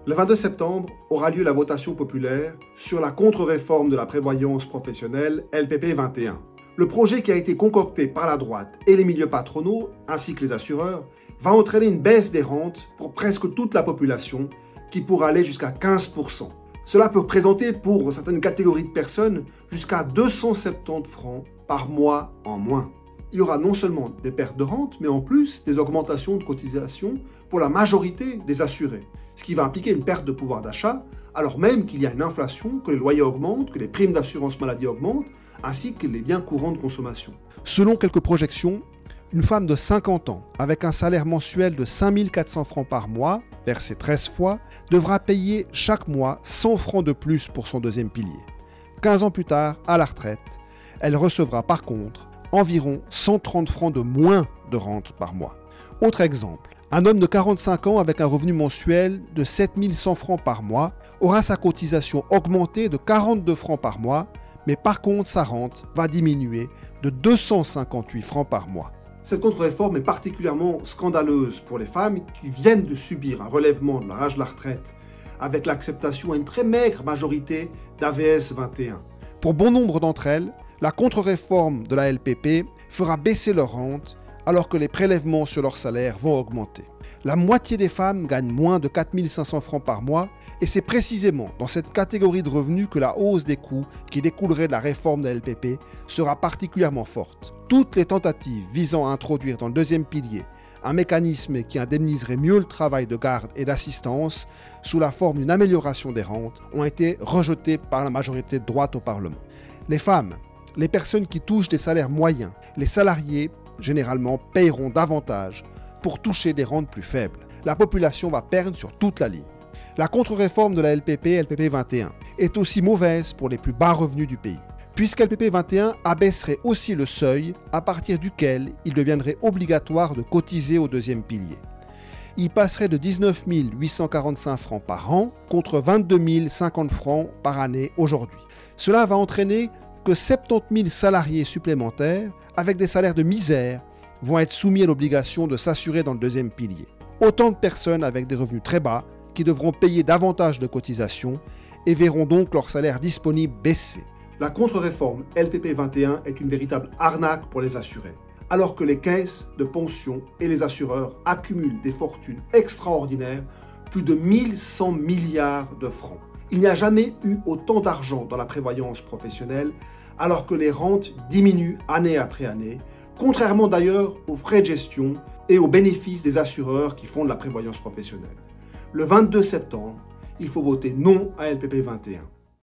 Le 22 septembre aura lieu la votation populaire sur la contre-réforme de la prévoyance professionnelle LPP 21. Le projet qui a été concocté par la droite et les milieux patronaux, ainsi que les assureurs, va entraîner une baisse des rentes pour presque toute la population, qui pourra aller jusqu'à 15%. Cela peut représenter pour certaines catégories de personnes jusqu'à 270 francs par mois en moins. Il y aura non seulement des pertes de rente, mais en plus des augmentations de cotisations pour la majorité des assurés, ce qui va impliquer une perte de pouvoir d'achat, alors même qu'il y a une inflation, que les loyers augmentent, que les primes d'assurance maladie augmentent, ainsi que les biens courants de consommation. Selon quelques projections, une femme de 50 ans, avec un salaire mensuel de 5 400 francs par mois, versé 13 fois, devra payer chaque mois 100 francs de plus pour son deuxième pilier. 15 ans plus tard, à la retraite, elle recevra par contre environ 130 francs de moins de rente par mois. Autre exemple, un homme de 45 ans avec un revenu mensuel de 7 100 francs par mois aura sa cotisation augmentée de 42 francs par mois, mais par contre sa rente va diminuer de 258 francs par mois. Cette contre-réforme est particulièrement scandaleuse pour les femmes qui viennent de subir un relèvement de l'âge de la retraite avec l'acceptation à une très maigre majorité d'AVS 21. Pour bon nombre d'entre elles, la contre-réforme de la LPP fera baisser leur rente alors que les prélèvements sur leur salaire vont augmenter. La moitié des femmes gagnent moins de 4 500 francs par mois et c'est précisément dans cette catégorie de revenus que la hausse des coûts qui découlerait de la réforme de la LPP sera particulièrement forte. Toutes les tentatives visant à introduire dans le deuxième pilier un mécanisme qui indemniserait mieux le travail de garde et d'assistance sous la forme d'une amélioration des rentes ont été rejetées par la majorité de droite au Parlement. Les femmes, les personnes qui touchent des salaires moyens, les salariés, généralement, paieront davantage pour toucher des rentes plus faibles. La population va perdre sur toute la ligne. La contre-réforme de la LPP 21 est aussi mauvaise pour les plus bas revenus du pays, puisque LPP 21 abaisserait aussi le seuil à partir duquel il deviendrait obligatoire de cotiser au deuxième pilier. Il passerait de 19 845 francs par an contre 22 050 francs par année aujourd'hui. Cela va entraîner que 70 000 salariés supplémentaires, avec des salaires de misère, vont être soumis à l'obligation de s'assurer dans le deuxième pilier. Autant de personnes avec des revenus très bas qui devront payer davantage de cotisations et verront donc leur salaire disponible baisser. La contre-réforme LPP 21 est une véritable arnaque pour les assurés, alors que les caisses de pension et les assureurs accumulent des fortunes extraordinaires, plus de 1100 milliards de francs. Il n'y a jamais eu autant d'argent dans la prévoyance professionnelle, alors que les rentes diminuent année après année, contrairement d'ailleurs aux frais de gestion et aux bénéfices des assureurs qui font de la prévoyance professionnelle. Le 22 septembre, il faut voter non à LPP 21.